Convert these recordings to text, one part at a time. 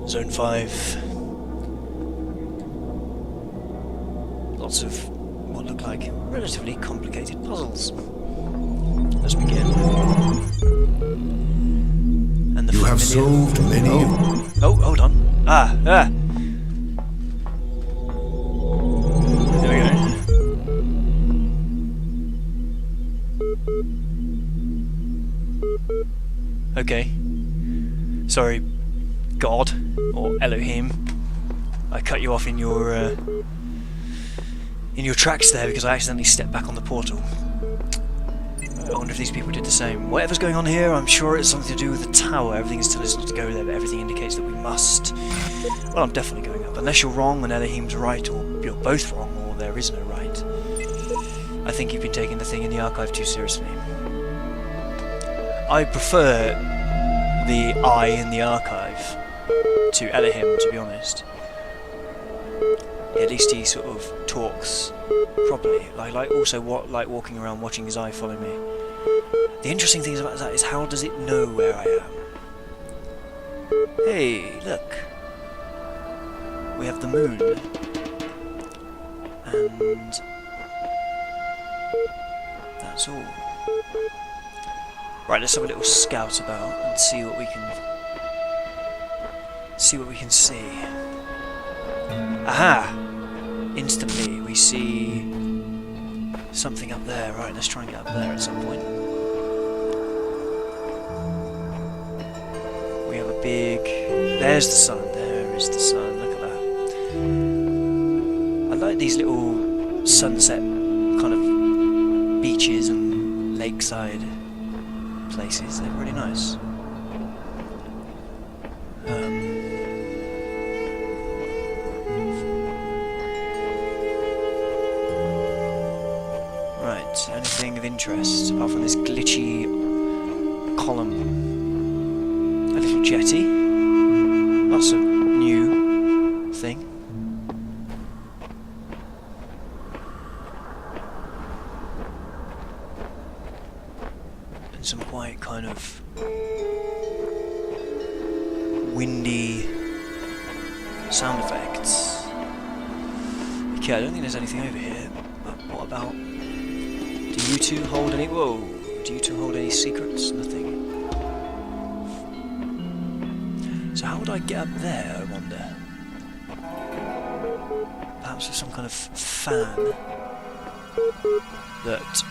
Zone 5. Lots of what look like relatively complicated puzzles. Let's begin. And the You have solved many. Oh, hold on. Ah. There we go. Okay. Sorry, God, or Elohim. I cut you off in your tracks there because I accidentally stepped back on the portal. I wonder if these people did the same. Whatever's going on here, I'm sure it's something to do with the tower. Everything is telling us not to go there, but everything indicates that we must. Well, I'm definitely going up. Unless you're wrong and Elohim's right, or you're both wrong, or there is no right. I think you've been taking the thing in the archive too seriously. I prefer the I in the archive to Elohim, to be honest. At least he sort of talks properly. Like also like walking around watching his eye follow me. The interesting thing about that is how does it know where I am? Hey, look. We have the moon. And that's all. Right, let's have a little scout about and see what we can see. Aha! Instantly we see something up there. Right, let's try and get up there at some point. We have a big... There's the sun. There is the sun. Look at that. I like these little sunset kind of beaches and lakeside places. They're really nice. Right, anything of interest apart from this glitchy column? A little jetty. That's a new thing. And some quite kind of windy sound effects. Okay, I don't think there's anything over here, but what about... Do you two hold any... Whoa! Do you two hold any secrets? Nothing. So how would I get up there, I wonder? Perhaps with some kind of fan that...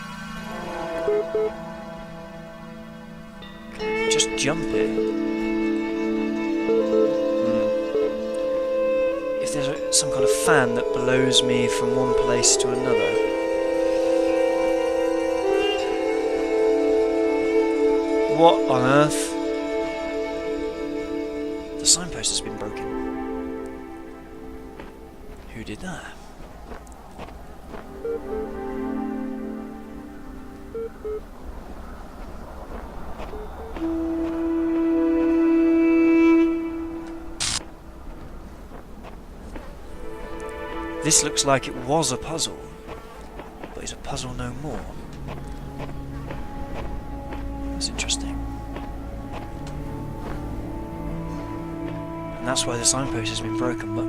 Just jump it. If there's some kind of fan that blows me from one place to another. What on earth? The signpost has been broken. Who did that? This looks like it was a puzzle, but is a puzzle no more. That's interesting. And that's why the signpost has been broken, but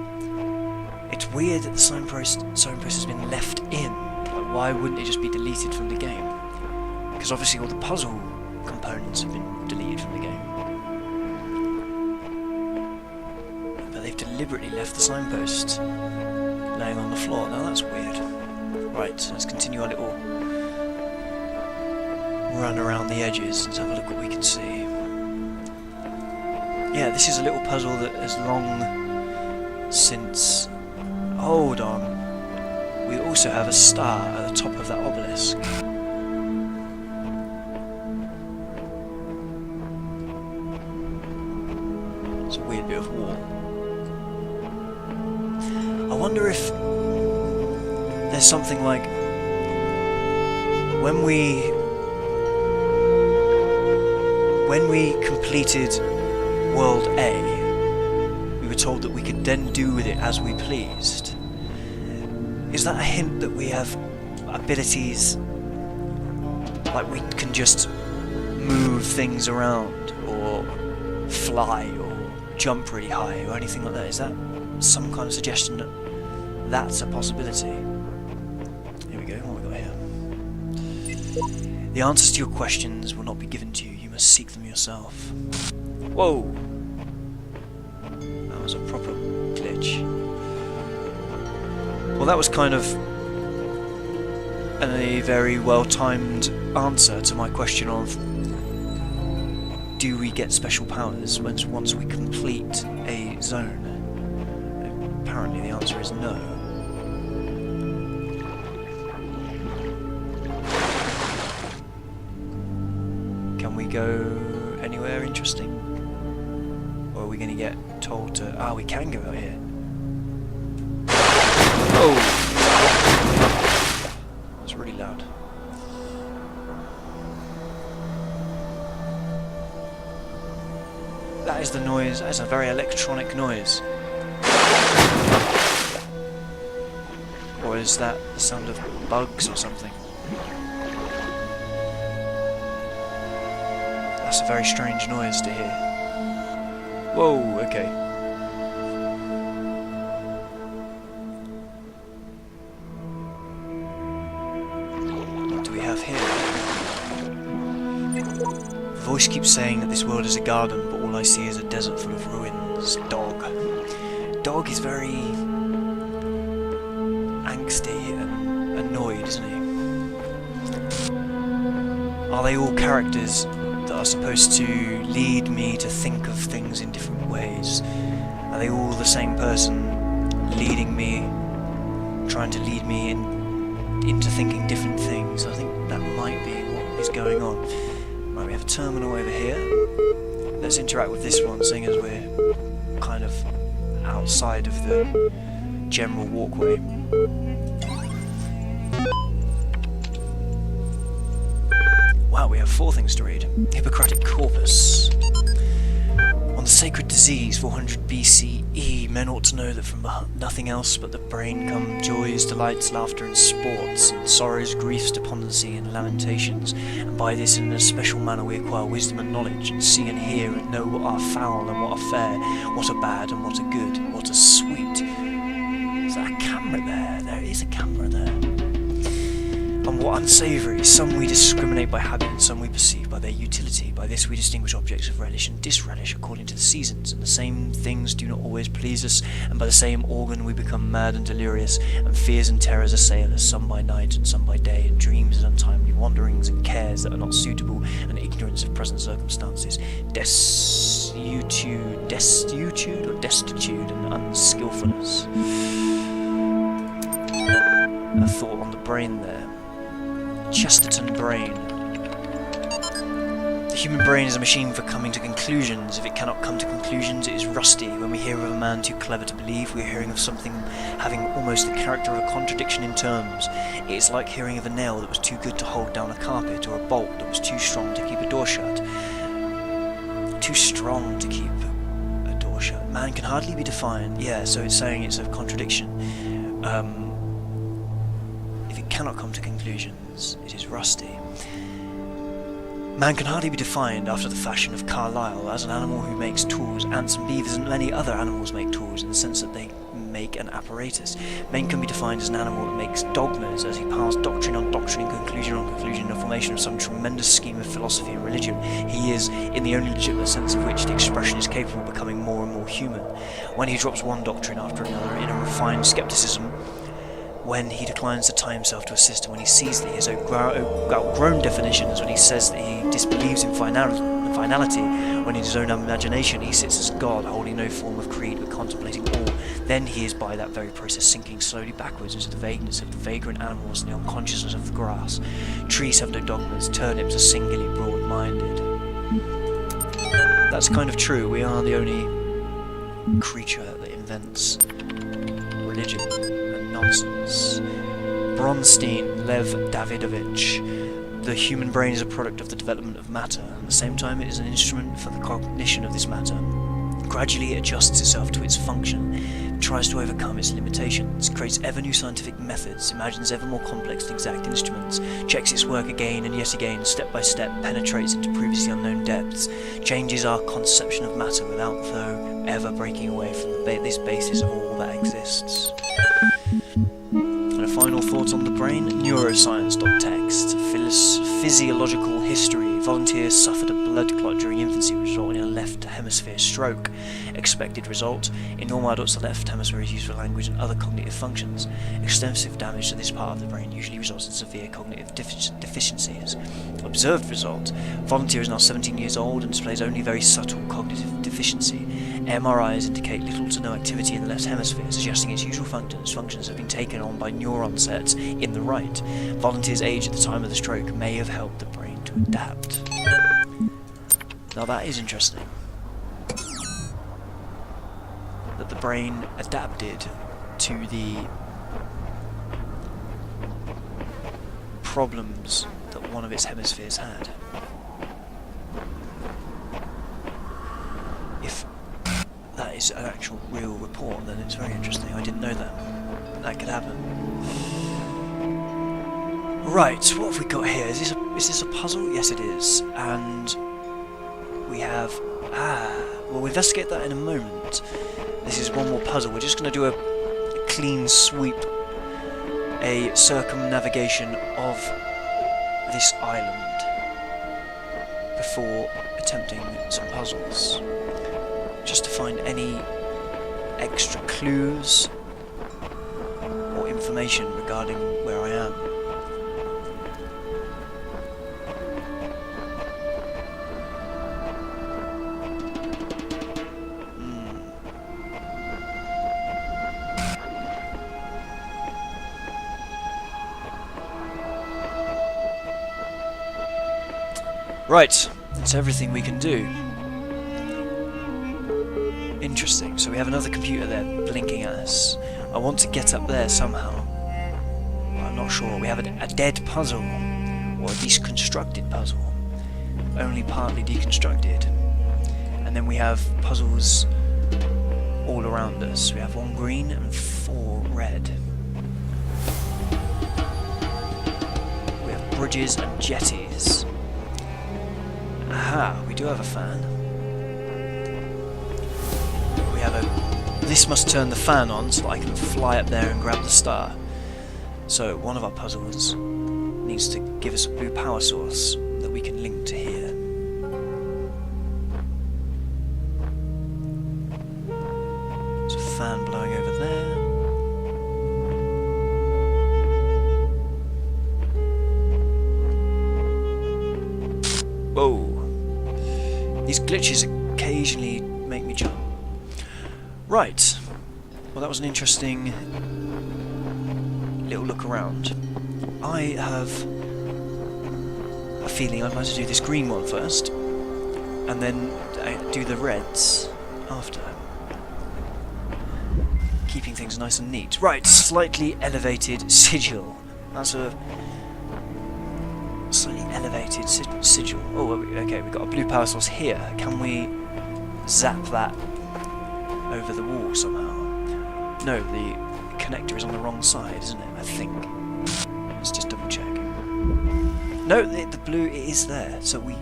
it's weird that the signpost has been left in. Like, why wouldn't it just be deleted from the game? Because obviously all the puzzle components have been deleted from the game. But they've deliberately left the signpost laying on the floor. Now that's weird. Right, so let's continue our little run around the edges and have a look what we can see. Yeah, this is a little puzzle that has long since... Hold on. We also have a star at the top of that obelisk. It's a weird bit of wall. I wonder if there's something like when we completed World A, we were told that we could then do with it as we pleased. Is that a hint that we have abilities, like we can just move things around, or fly, or jump really high or anything like that. Is that some kind of suggestion that that's a possibility? Here we go, what have we got here? The answers to your questions will not be given to you. You must seek them yourself. Whoa! That was a proper glitch. Well, that was kind of a very well-timed answer to my question of, do we get special powers once we complete a zone? Apparently the answer is no. Can we go anywhere interesting? Or are we going to get told to... Ah, we can go out here. Oh! That's really loud. That is the noise. That is a very electronic noise. Or is that the sound of bugs or something? That's a very strange noise to hear. Whoa, okay. What do we have here? The voice keeps saying that this world is a garden, but all I see is a desert full of ruins. Dog. Dog is very angsty and annoyed, isn't he? Are they all characters that are supposed to lead me to think of things in different ways? Are they all the same person leading me, trying to lead me into thinking different things? I think that might be what is going on. Right, we have a terminal over here. Let's interact with this one, seeing as we're kind of outside of the general walkway. Wow, we have 4 things to read. Hippocratic Corpus. On the sacred disease, 400 BCE, men ought to know that from nothing else but the brain come joys, delights, laughter, and sports, and sorrows, griefs, despondency, and lamentations. And by this, in a special manner, we acquire wisdom and knowledge, and see and hear, and know what are foul and what are fair, what are bad and what are good, what are sweet. Is that a camera there? There is a camera there. And what unsavoury. Some we discriminate by habit, and some we perceive by their utility. By this we distinguish objects of relish and disrelish according to the seasons, and the same things do not always please us, and by the same organ we become mad and delirious, and fears and terrors assail us, some by night and some by day, and dreams and untimely wanderings and cares that are not suitable, and ignorance of present circumstances, destitute or destitute, and unskilfulness. A thought on the brain there. Chesterton brain. The human brain is a machine for coming to conclusions. If it cannot come to conclusions, it is rusty. When we hear of a man too clever to believe, we are hearing of something having almost the character of a contradiction in terms. It is like hearing of a nail that was too good to hold down a carpet, or a bolt that was too strong to keep a door shut. Too strong to keep a door shut. Man can hardly be defined. Yeah, so it's saying it's a contradiction. If it cannot come to conclusions, it is rusty. Man can hardly be defined after the fashion of Carlyle as an animal who makes tools. Ants and beavers and many other animals make tools in the sense that they make an apparatus. Man can be defined as an animal that makes dogmas as he piles doctrine on doctrine and conclusion on conclusion in the formation of some tremendous scheme of philosophy and religion. He is, in the only legitimate sense of which the expression is capable of becoming more and more human. When he drops one doctrine after another in a refined skepticism, when he declines to tie himself to a system, when he sees that he has outgrown definitions, when he says that he disbelieves in finality, when in his own imagination he sits as God, holding no form of creed but contemplating all, then he is by that very process sinking slowly backwards into the vagueness of the vagrant animals and the unconsciousness of the grass. Trees have no dogmas, turnips are singularly broad-minded. That's kind of true. We are the only creature that invents religion. Nonsense. Bronstein, Lev Davidovich. The human brain is a product of the development of matter. At the same time, it is an instrument for the cognition of this matter. Gradually it adjusts itself to its function, tries to overcome its limitations, creates ever new scientific methods, imagines ever more complex and exact instruments, checks its work again and yet again, step by step, penetrates into previously unknown depths, changes our conception of matter without, though, ever breaking away from this basis of all that exists. And a final thought on the brain, neuroscience.text, physiological history, volunteers suffered a blood clot during infancy resulting in a left hemisphere stroke. Expected result, in normal adults the left hemisphere is used for language and other cognitive functions. Extensive damage to this part of the brain usually results in severe cognitive deficiencies. Observed result, volunteer is now 17 years old and displays only very subtle cognitive deficiency. MRIs indicate little to no activity in the left hemisphere, suggesting its usual functions have been taken on by neuron sets in the right. Volunteer's age at the time of the stroke may have helped the brain to adapt. Now that is interesting. That the brain adapted to the problems that one of its hemispheres had. If that is an actual real report, then it's very interesting. I didn't know that. That could happen. Right, what have we got here? Is this a puzzle? Yes, it is. And we have... we'll investigate that in a moment. This is one more puzzle. We're just going to do a clean sweep, a circumnavigation of this island before attempting some puzzles. Just to find any extra clues or information regarding where I am. Right, that's everything we can do. Interesting, so we have another computer there blinking at us. I want to get up there somehow. I'm not sure. We have a dead puzzle, or a deconstructed puzzle. Only partly deconstructed. And then we have puzzles all around us. We have 1 green and 4 red. We have bridges and jetties. Aha, we do have a fan. We have a... This must turn the fan on so that I can fly up there and grab the star. So one of our puzzles needs to give us a blue power source that we can link to here. There's a fan blowing over there. Whoa. These glitches occasionally make me jump. Right. Well, that was an interesting little look around. I have a feeling I'd like to do this green one first, and then do the reds after. Keeping things nice and neat. Right, slightly elevated sigil. That's a slightly elevated sigil. Oh, okay, we've got a blue power source here. Can we zap that over the wall somehow? No, the connector is on the wrong side, isn't it? I think. Let's just double check. No, the blue, it is there, so we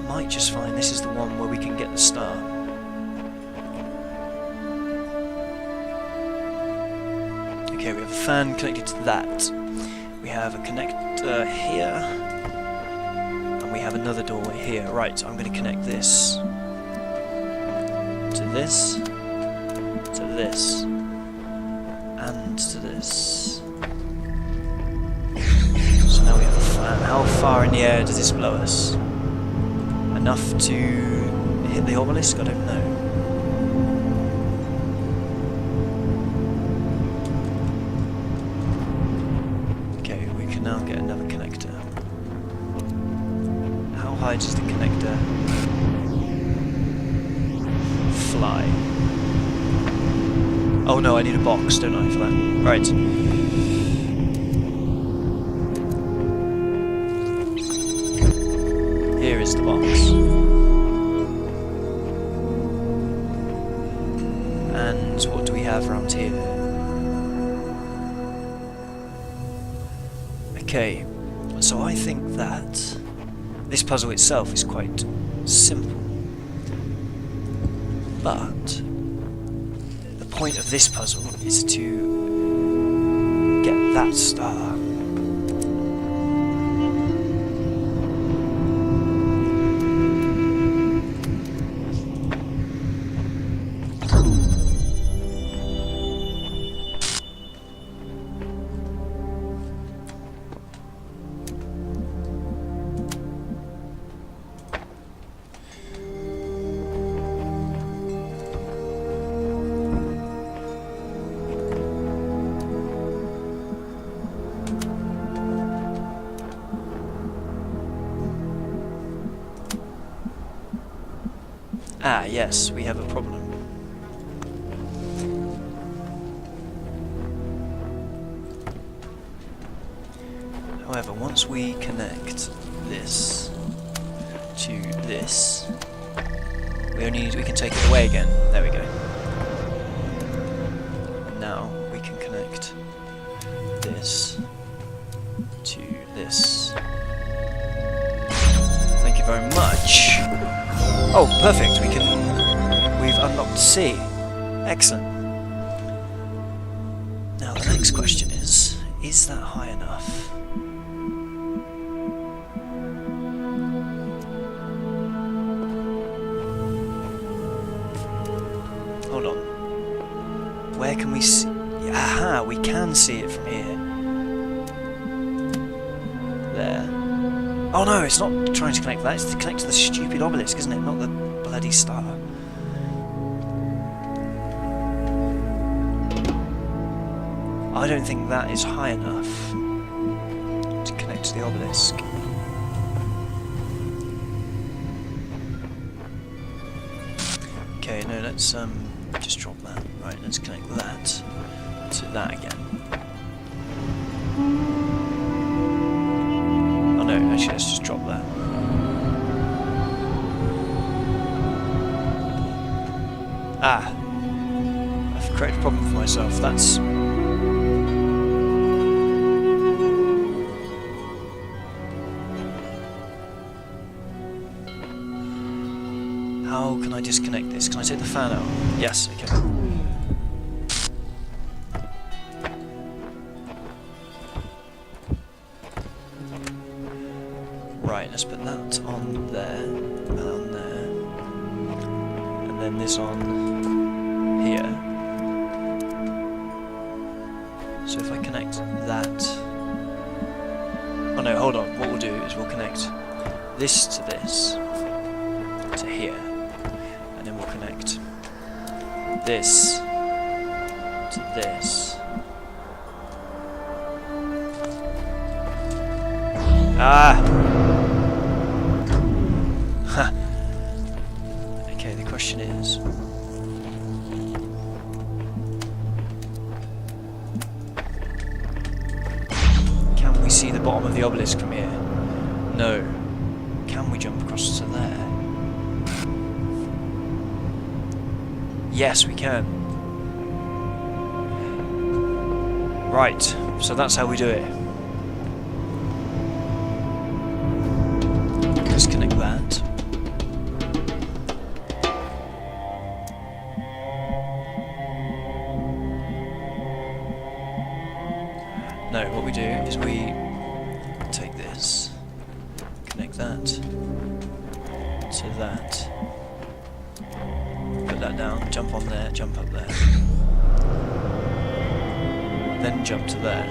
might just find this is the one where we can get the star. Okay, we have a fan connected to that. We have a connector here, and we have another doorway here. Right, I'm going to connect this to this, to this, and to this. So now we have a fan. How far in the air does this blow us? Enough to hit the obelisk? I don't know. Now get another connector. How high does the connector fly? Oh no, I need a box, don't I, for that? Right. Here is the box. And what do we have around here? Okay, so I think that this puzzle itself is quite simple. But the point of this puzzle is to get that star. Ah, yes, we have a problem. However, once we connect this to this, we can take it away again. There we go. And now we can connect this to this. Thank you very much. Oh, perfect. We've unlocked C. Excellent. Now the next question is that high enough? Hold on. Where can we see? Aha, we can see it from here. There. Oh no, it's not trying to connect that, it's to connect to the stupid obelisk, isn't it? Not the bloody star. I don't think that is high enough to connect to the obelisk. Okay, no, let's just drop that. Right, let's connect that to that again. No, actually, let's just drop that. Ah! I've created a problem for myself. That's... How can I disconnect this? Can I take the fan out? Yes, okay. Right, let's put that on there, and on there, and then this on here. So if I connect that... Oh no, hold on, what we'll do is we'll connect this to this, to here, and then we'll connect this to this. Ah! Okay, the question is... Can we see the bottom of the obelisk from here? No. Can we jump across to there? Yes, we can. Right, so that's how we do it. Disconnect that. No, what we do is we take this, connect that to that, put that down, jump on there, jump up there, then jump to there,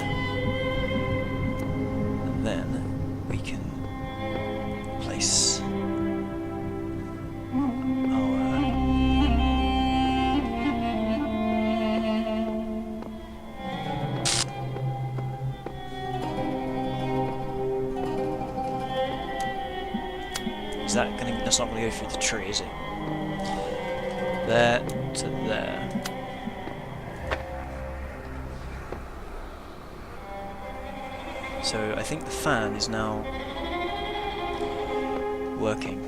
and then we can place that's not going to go through the tree, is it? There to there. So I think the fan is now working.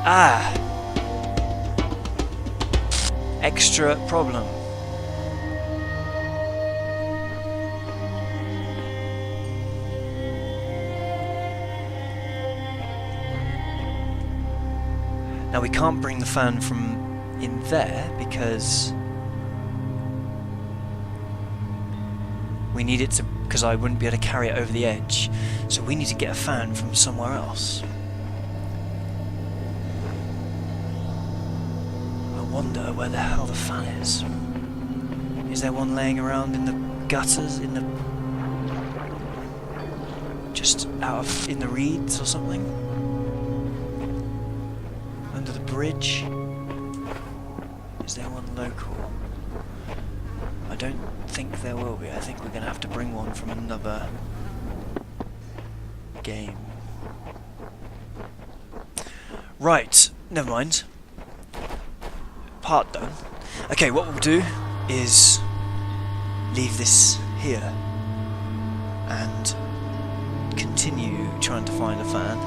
Ah! extra problem. Now we can't bring the fan from in there because we need it to, because I wouldn't be able to carry it over the edge, so we need to get a fan from somewhere else. I wonder where the hell the fan is. Is there one laying around in the gutters, in the, just out of, in the reeds or something? Under the bridge? Is there one local? I don't think there will be. I think we're going to have to bring one from another game. Right, never mind. Part done. Okay, what we'll do is leave this here and continue trying to find a fan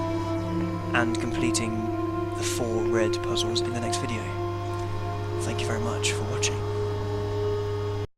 and completing the 4 red puzzles in the next video. Thank you very much for watching.